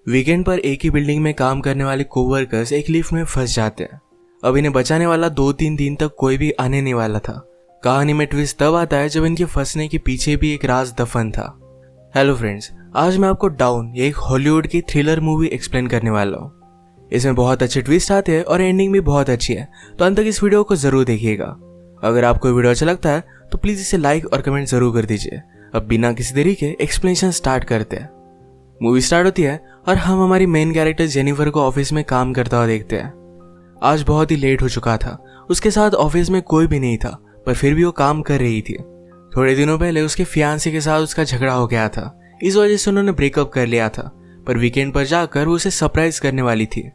Weekend पर एक ही building में काम करने वाले कोवर्कर्स एक लिफ्ट में फंस जाते हैं। अब इन्हें बचाने वाला 2-3 दिन तक कोई भी आने नहीं वाला था। कहानी में ट्विस्ट तब आता है जब इनके फंसने के पीछे भी एक राज दफन था। हेलो फ्रेंड्स, आज मैं आपको डाउन ये एक हॉलीवुड की थ्रिलर मूवी एक्सप्लेन करने वाला हूँ। इसमें बहुत अच्छे ट्विस्ट आते हैं और एंडिंग भी बहुत अच्छी है, तो अंत तक इस वीडियो को जरूर देखिएगा। अगर आपको वीडियो अच्छा लगता है तो प्लीज इसे लाइक और कमेंट जरूर कर दीजिए। अब बिना किसी देरी के एक्सप्लेनेशन स्टार्ट करते हैं। मूवी स्टार्ट होती है और हम हमारी मेन कैरेक्टर जेनिफर को ऑफिस में काम करता हुआ देखते हैं। आज बहुत ही लेट हो चुका था। उसके साथ ऑफिस में कोई भी नहीं था, पर फिर भी वो काम कर रही थी। थोड़े दिनों पहले उसके फियांसे के साथ उसका झगड़ा हो गया था, इस वजह से उन्होंने ब्रेकअप कर लिया था। पर वीकेंड पर जाकर वो उसे सरप्राइज करने वाली थी।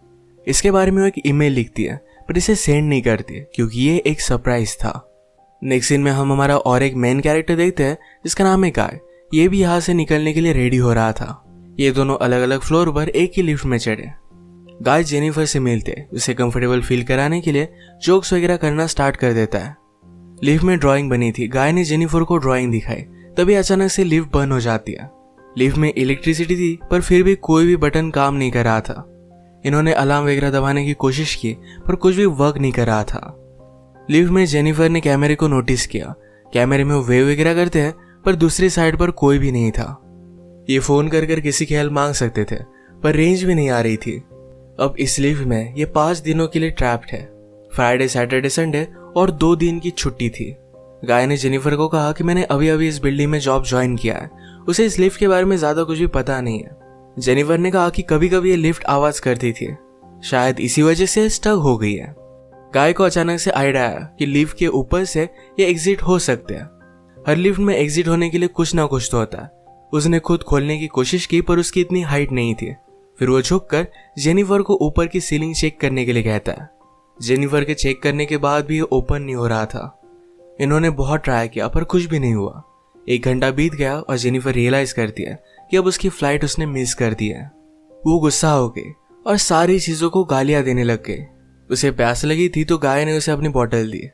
इसके बारे में वो एक ईमेल लिखती है, पर इसे सेंड नहीं करती क्योंकि ये एक सरप्राइज था। नेक्स्ट सीन में हम हमारा और एक मेन कैरेक्टर देखते हैं जिसका नाम है गाय। ये भी यहाँ से निकलने के लिए रेडी हो रहा था। ये दोनों अलग अलग फ्लोर पर एक ही लिफ्ट में चढ़े। गाय जेनिफर से मिलते उसे कंफर्टेबल फील कराने के लिए जोक्स वगैरह करना स्टार्ट कर देता है। लिफ्ट में ड्राइंग बनी थी। गाय ने जेनिफर को ड्राइंग दिखाई, तभी अचानक से लिफ्ट बंद हो जाती है। लिफ्ट में इलेक्ट्रिसिटी थी, पर फिर भी कोई भी बटन काम नहीं कर रहा था। इन्होंने अलार्म वगैरह दबाने की कोशिश की, पर कुछ भी वर्क नहीं कर रहा था। लिफ्ट में जेनिफर ने कैमरे को नोटिस किया। कैमरे में वो वेव वगैरह करते हैं, पर दूसरी साइड पर कोई भी नहीं था। ये फोन कर किसी की हेल्प मांग सकते थे, पर रेंज भी नहीं आ रही थी। अब इस लिफ्ट में ये 5 दिनों के लिए ट्रैप्ड है। फ्राइडे, सैटरडे, संडे और 2 दिन की छुट्टी थी। गाय ने जेनिफर को कहा कि मैंने अभी अभी इस बिल्डिंग में जॉब ज्वाइन किया है, उसे इस लिफ्ट के बारे में ज्यादा कुछ भी पता नहीं है। जेनिफर ने कहा कि कभी कभी ये लिफ्ट आवाज करती थी, शायद इसी वजह से स्टक हो गई है। गाय को अचानक से आइडिया आया कि लिफ्ट के ऊपर से ये एग्जिट हो सकते हैं। हर लिफ्ट में एग्जिट होने के लिए कुछ ना कुछ तो होता है। उसने खुद खोलने की कोशिश की, पर उसकी इतनी हाइट नहीं थी। फिर वो झुककर जेनिफर को ऊपर की सीलिंग चेक करने के लिए कहता है। जेनिफर के चेक करने के बाद भी ये ओपन नहीं हो रहा था। इन्होंने बहुत ट्राई किया, पर कुछ भी नहीं हुआ। 1 घंटा बीत गया और जेनिफर रियलाइज करती है कि अब उसकी फ्लाइट उसने मिस कर दी है। वो गुस्सा हो गई और सारी चीजों को गालियां देने लग गई। उसे प्यास लगी थी तो गाय ने उसे अपनी बोतल दी।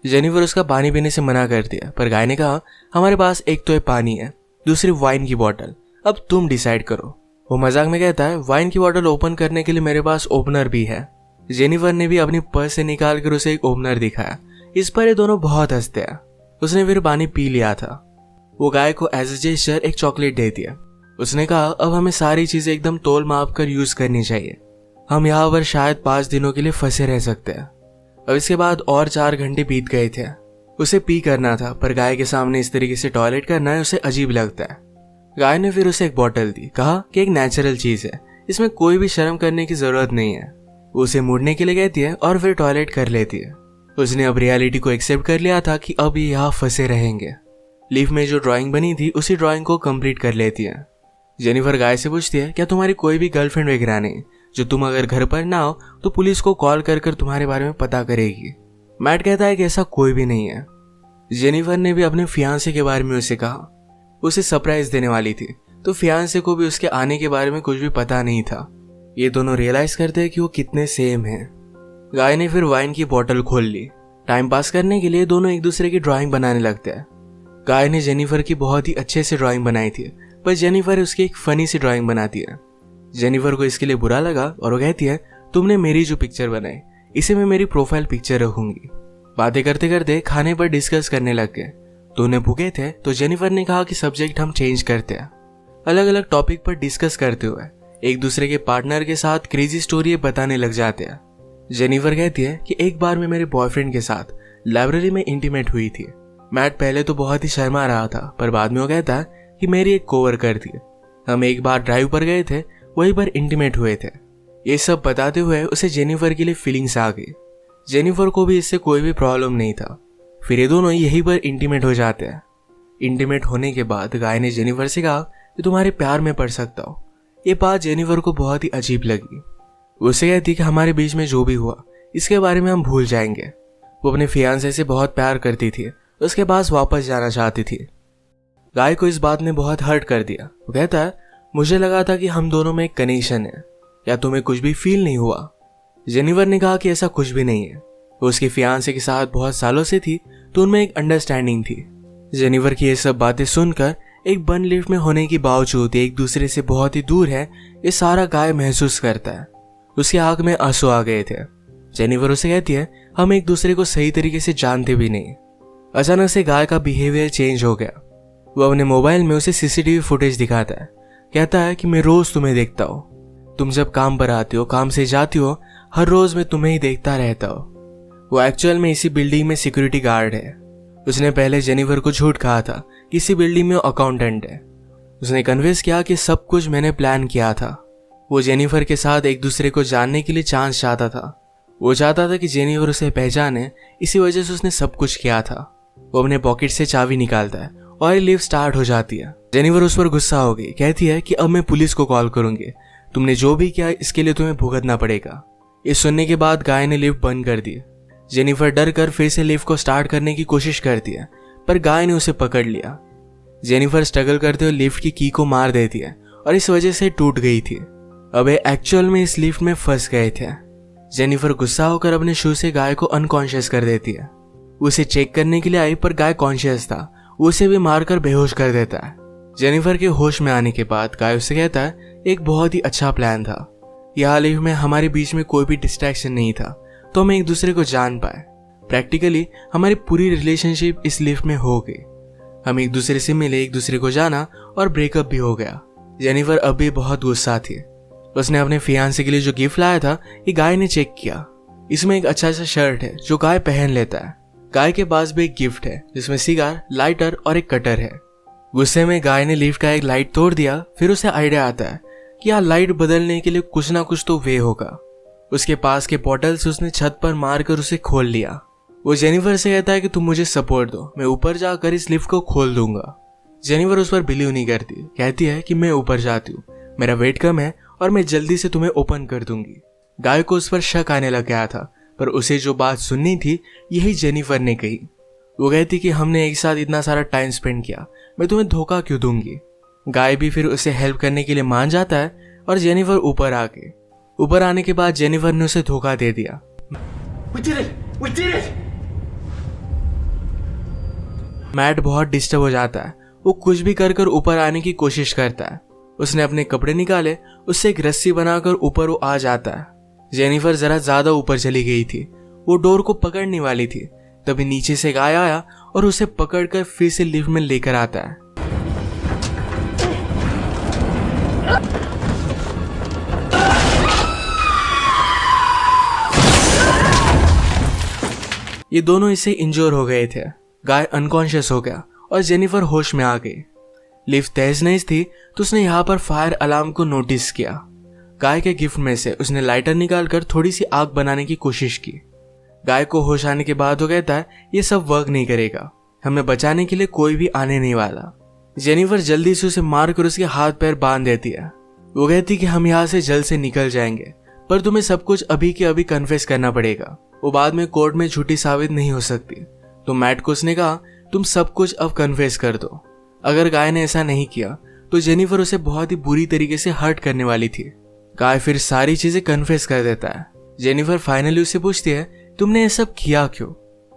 जेनिफर उसका पानी पीने से मना कर दिया, पर गाय ने कहा हमारे पास एक तो पानी है, दूसरी वाइन की बोतल, अब तुम डिसाइड करो। वो मजाक में कहता है वाइन की बोतल ओपन करने के लिए मेरे पास ओपनर भी है। जेनिफर ने भी अपनी पर्स से निकाल कर उसे एक ओपनर दिखाया। इस पर ये दोनों बहुत हंसते हैं। उसने फिर पानी पी लिया था। वो गाय को एज ए जेस्चर एक चॉकलेट दे दिया। उसने कहा अब हमें सारी चीजें एकदम तोल माप कर यूज करनी चाहिए। हम यहाँ पर शायद 5 दिनों के लिए फंसे रह सकते हैं। अब इसके बाद और 4 घंटे बीत गए थे। उसे पी करना था, पर गाय के सामने इस तरीके से टॉयलेट करना है उसे अजीब लगता है। गाय ने फिर उसे एक बोतल दी, कहा कि एक नेचुरल चीज है, इसमें कोई भी शर्म करने की जरूरत नहीं है। वो उसे मुड़ने के लिए कहती है और फिर टॉयलेट कर लेती है। उसने अब रियलिटी को एक्सेप्ट कर लिया था कि अब ये यहाँ फंसे रहेंगे। लिफ्ट में जो ड्राइंग बनी थी उसी ड्राइंग को कंप्लीट कर लेती है। जेनिफर गाय से पूछती है क्या तुम्हारी कोई भी गर्लफ्रेंड वगैरह नहीं, जो तुम अगर घर पर ना हो तो पुलिस को कॉल कर तुम्हारे बारे में पता करेगी। मैट कहता है कि ऐसा कोई भी नहीं है। जेनिफर ने भी अपने फियांसे के बारे में उसे कहा। उसे सरप्राइज देने वाली थी, तो फियांसे को भी उसके आने के बारे में कुछ भी पता नहीं था। ये दोनों रियलाइज करते हैं कि वो कितने सेम हैं। गाय ने फिर वाइन की बोतल खोल ली। टाइम पास करने के लिए दोनों एक दूसरे की ड्राइंग बनाने लगते हैं। गाय ने जेनिफर की बहुत ही अच्छे से ड्राइंग बनाई थी, पर जेनिफर उसकी एक फनी सी ड्राइंग बनाती है। जेनिफर को इसके लिए बुरा लगा और वो कहती है तुमने मेरी जो पिक्चर बनाई इसे मैं मेरी प्रोफाइल पिक्चर रखूंगी। बातें करते करते खाने पर डिस्कस करने लग गए। दोनों भूखे थे तो जेनिफर ने कहा कि सब्जेक्ट हम चेंज करते हैं। अलग अलग टॉपिक पर डिस्कस करते हुए एक दूसरे के पार्टनर के साथ क्रेजी स्टोरी बताने लग जाते हैं। जेनिफर कहती है कि एक बार मैं मेरे बॉयफ्रेंड के साथ लाइब्रेरी में इंटीमेट हुई थी। मैट पहले तो बहुत ही शर्मा रहा था, पर बाद में वो कहता है कि मेरी एक कोवर्कर थी। हम एक बार ड्राइव पर गए थे, वहीं पर इंटीमेट हुए थे। ये सब बताते हुए उसे जेनिफर के लिए फीलिंग्स आ गई। जेनिफर को भी इससे कोई भी प्रॉब्लम नहीं था। फिर ये दोनों यहीं पर इंटीमेट हो जाते हैं। इंटीमेट होने के बाद गाय ने जेनिफर से कहा कि तुम्हारे प्यार में पड़ सकता हो। ये बात जेनिफर को बहुत ही अजीब लगी। उसे कहती कि हमारे बीच में जो भी हुआ इसके बारे में हम भूल जाएंगे। वो अपने फियांसे से बहुत प्यार करती थी, उसके पास वापस जाना चाहती थी। गाय को इस बात ने बहुत हर्ट कर दिया। वो कहता है मुझे लगा था कि हम दोनों में एक कनेक्शन है, या तुम्हें कुछ भी फील नहीं हुआ। जेनिफर ने कहा कि ऐसा कुछ भी नहीं है। वो उसके फियांसे के साथ बहुत सालों से थी, तो उनमें एक अंडरस्टैंडिंग थी। जेनिफर की ये सब बातें सुनकर एक बंद लिफ्ट में होने के बावजूद एक दूसरे से बहुत ही दूर है, ये सारा गाय महसूस करता है। उसकी आंख में आंसू आ गए थे। जेनिफर उसे कहती है हम एक दूसरे को सही तरीके से जानते भी नहीं। अचानक से गाय का बिहेवियर चेंज हो गया। वो अपने मोबाइल में उसे सीसीटीवी फुटेज दिखाता है। कहता है कि मैं रोज तुम्हें देखता हूँ, तुम जब काम पर आती हो, काम से जाती हो, हर रोज मैं तुम्हें ही देखता रहता हूँ। वो एक्चुअल में इसी बिल्डिंग में सिक्योरिटी गार्ड है। उसने पहले जेनिफर को झूठ कहा था कि इसी बिल्डिंग में अकाउंटेंट है। उसने कन्विंस किया कि सब कुछ मैंने प्लान किया था। वो जेनिफर के साथ एक दूसरे को जानने के लिए चांस चाहता था। वो चाहता था कि जेनिफर उसे पहचाने, इसी वजह से उसने सब कुछ किया था। वो अपने पॉकेट से चाबी निकालता है और लिफ्ट स्टार्ट हो जाती है। जेनिफर उस पर गुस्सा हो गई, कहती है कि अब मैं पुलिस को कॉल करूंगी, तुमने जो भी किया इसके लिए तुम्हें भुगतना पड़ेगा। ये सुनने के बाद गाय ने लिफ्ट बंद कर दी। जेनिफर डर कर फिर से लिफ्ट को स्टार्ट करने की कोशिश करती है, पर गाय ने उसे पकड़ लिया। जेनिफर स्ट्रगल करते हुए लिफ्ट की की को मार देती है और इस वजह से टूट गई थी। अब एक्चुअल में इस लिफ्ट में फंस गए थे। जेनिफर गुस्सा होकर अपने शू से गाय को अनकॉन्शियस कर देती है। उसे चेक करने के लिए आई, पर गाय कॉन्शियस था। उसे भी मारकर बेहोश कर देता है। जेनिफर के होश में आने के बाद गाय उससे कहता है एक बहुत ही अच्छा प्लान था। यहाँ लिफ्ट में हमारे बीच में कोई भी डिस्ट्रैक्शन नहीं था, तो हम एक दूसरे को जान पाए। प्रैक्टिकली हमारी पूरी रिलेशनशिप इस लिफ्ट में हो गई। हम एक दूसरे से मिले, एक दूसरे को जाना और ब्रेकअप भी हो गया। जेनिफर अब भी बहुत गुस्सा थी। उसने अपने फियांसे के लिए जो गिफ्ट लाया था ये गाय ने चेक किया। इसमें एक अच्छा सा शर्ट है जो गाय पहन लेता है। गाय के पास भी एक गिफ्ट है जिसमें सिगार, लाइटर और एक कटर है। गुस्से में गाय ने लिफ्ट का एक लाइट तोड़ दिया। फिर उसे आइडिया आता है कि यहाँ लाइट बदलने के लिए कुछ ना कुछ तो वे होगा। उसके पास के पोर्टल से उसने छत पर मारकर उसे खोल लिया। वो जेनिफर से कहता है कि तुम मुझे सपोर्ट दो, मैं ऊपर जाकर इस लिफ्ट को खोल दूंगा। जेनिफर उस पर बिलीव नहीं करती, कहती है कि मैं ऊपर जाती हूँ, मेरा वेट कम है और मैं जल्दी से तुम्हें ओपन कर दूंगी। गाय को उस पर शक आने लग गया था, पर उसे जो बात सुननी थी यही जेनिफर ने कही। वो कहती कि हमने एक साथ इतना सारा टाइम स्पेंड किया, मैं तुम्हें धोखा क्यों दूंगी। गाय भी फिर उसे हेल्प करने के लिए मान जाता है और जेनिफर ऊपर आ गई। ऊपर आने के बाद जेनिफर ने उसे धोखा दे दिया। We did it! मैट बहुत डिस्टर्ब हो जाता है। वो कुछ भी कर कर ऊपर आने की कोशिश करता है। उसने अपने कपड़े निकाले, उससे एक रस्सी बनाकर ऊपर वो आ जाता है। जेनिफर जरा ज्यादा ऊपर चली गई थी। वो डोर को पकड़ने वाली थी, तभी नीचे से गाय आया और उसे पकड़कर फिर से लिफ्ट में लेकर आता है। ये दोनों इससे इंजोर हो गए थे। गाय अनकॉन्शियस हो गया और जेनिफर होश में आ गई। लिफ्ट तेज नहीं थी तो उसने यहाँ पर फायर अलार्म को नोटिस किया। गाय के गिफ्ट में से उसने लाइटर निकालकर थोड़ी सी आग बनाने की कोशिश की। गाय को होश आने के बाद वो कहता है ये सब वर्क नहीं करेगा, हमें बचाने के लिए कोई भी आने नहीं वाला। जेनिफर जल्दी से उसे मारकर उसके हाथ पैर बांध देती है। वो कहती कि हम यहाँ से जल्द से निकल जाएंगे, पर तुम्हें सब कुछ अभी के अभी कन्फेस करना पड़ेगा, वो बाद में कोर्ट में झूठी साबित नहीं हो सकती। तो मैट को उसने कहा तुम सब कुछ अब कन्फेस कर दो। अगर गाय ने ऐसा नहीं किया तो जेनिफर उसे बहुत ही बुरी तरीके से हर्ट करने वाली थी। गाय फिर सारी चीजें कन्फेस कर देता है। जेनिफर फाइनली उससे पूछती है तुमने ये सब किया क्यों।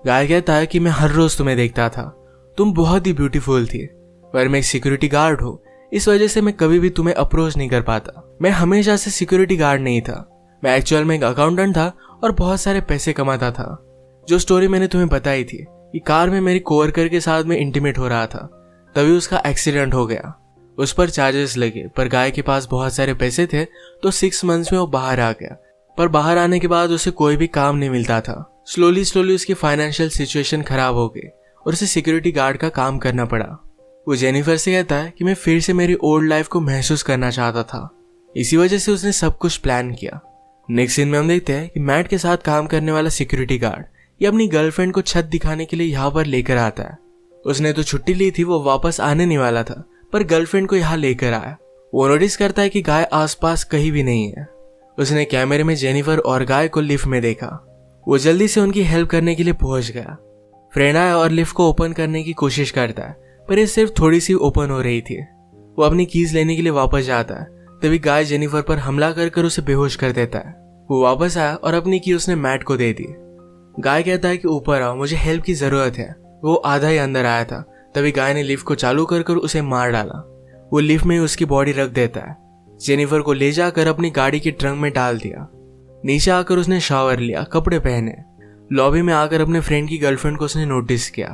गाय कहता है कि मैं हर रोज तुम्हें देखता था, तुम बहुत ही ब्यूटीफुल थी, पर मैं एक सिक्योरिटी गार्ड हूँ, इस वजह से मैं कभी भी तुम्हें अप्रोच नहीं कर पाता। मैं हमेशा से सिक्योरिटी गार्ड नहीं था, मैं एक्चुअल में एक अकाउंटेंट था और बहुत सारे पैसे कमाता था। जो स्टोरी मैंने तुम्हें बताई थी कि कार में मेरी कोवर्कर के साथ में इंटीमेट हो रहा था, तभी उसका एक्सीडेंट हो गया। उस पर चार्जेस लगे, पर गाय के पास बहुत सारे पैसे थे तो 6 मंथ्स में वो बाहर आ गया। पर बाहर आने के बाद उसे कोई भी काम नहीं मिलता था। स्लोली उसकी फाइनेंशियल सिचुएशन खराब हो गई और उसे सिक्योरिटी गार्ड का काम करना पड़ा। वो जेनिफर से कहता है कि मैं फिर से मेरी ओल्ड लाइफ को महसूस करना चाहता था, इसी वजह से उसने सब कुछ प्लान किया। नेक्स्ट सीन में हम देखते हैं कि मैट के साथ काम करने वाला सिक्योरिटी गार्ड ये अपनी गर्लफ्रेंड को छत दिखाने के लिए यहाँ पर लेकर आता है। उसने तो छुट्टी ली थी, वो वापस आने नहीं वाला था, पर गर्लफ्रेंड को यहाँ लेकर आया। वो नोटिस करता है कि गाय आसपास कहीं भी नहीं है। उसने कैमरे में जेनिफर और गाय को लिफ्ट में देखा। वो जल्दी से उनकी हेल्प करने के लिए पहुंच गया। फ्रेंड आया और लिफ्ट को ओपन करने की कोशिश करता है, पर ये सिर्फ थोड़ी सी ओपन हो रही थी। वो अपनी कीज लेने के लिए वापस जाता है, तभी गाय जेनिफर पर हमला कर उसे बेहोश कर देता है। वो वापस आया और अपनी की उसने मैट को दे दी। गाय कहता है कि ऊपर आओ, मुझे हेल्प की जरूरत है। वो आधा ही अंदर आया था तभी गाय ने लिफ्ट को चालू कर उसे मार डाला। वो लिफ्ट में उसकी बॉडी रख देता है। जेनिफर को ले जाकर अपनी गाड़ी के ट्रंक में डाल दिया। नीचे आकर उसने शावर लिया, कपड़े पहने। लॉबी में आकर अपने फ्रेंड की गर्लफ्रेंड को उसने नोटिस किया।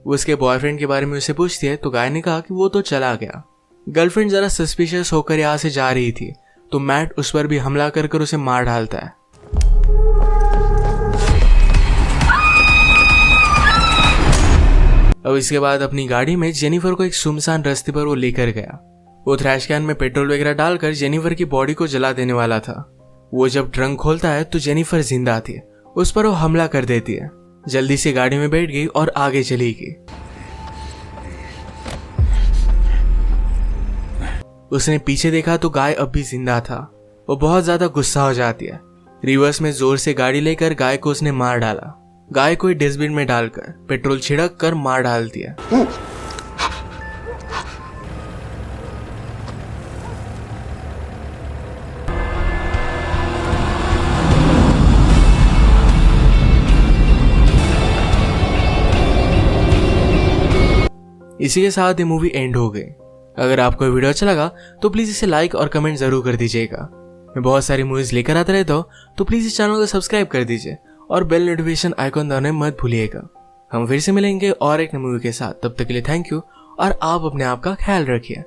वो उसके बॉयफ्रेंड के बारे में उसे पूछती है तो गाय ने कहा कि वो तो चला गया। गर्लफ्रेंड जरा सस्पिशियस होकर यहाँ से जा रही थी तो मैट उस पर भी हमला कर उसे मार डालता है। अब इसके बाद अपनी गाड़ी में जेनिफर को एक सुनसान रास्ते पर वो लेकर गया। वो थ्रैश कैन में पेट्रोल वगैरह डालकर जेनिफर की बॉडी को जला देने वाला था। वो जब ट्रंक खोलता है तो जेनिफर जिंदा थी। उस पर वो हमला कर देती है। जल्दी से गाड़ी में बैठ गई और आगे चली गई। उसने पीछे देखा तो गाय अब भी जिंदा था। वो बहुत ज्यादा गुस्सा हो जाती है। रिवर्स में जोर से गाड़ी लेकर गाय को उसने मार डाला। गाय को डस्टबिन में डालकर पेट्रोल छिड़क कर मार डाल दिया। इसी के साथ ये मूवी एंड हो गई। अगर आपको ये वीडियो अच्छा लगा तो प्लीज इसे लाइक और कमेंट जरूर कर दीजिएगा। मैं बहुत सारी मूवीज लेकर आता रहता हूँ तो प्लीज इस चैनल को सब्सक्राइब कर दीजिए और बेल नोटिफिकेशन आइकॉन दबाना मत भूलिएगा। हम फिर से मिलेंगे और एक नई मूवी के साथ। तब तक के लिए थैंक यू और आप अपने आप का ख्याल रखिए।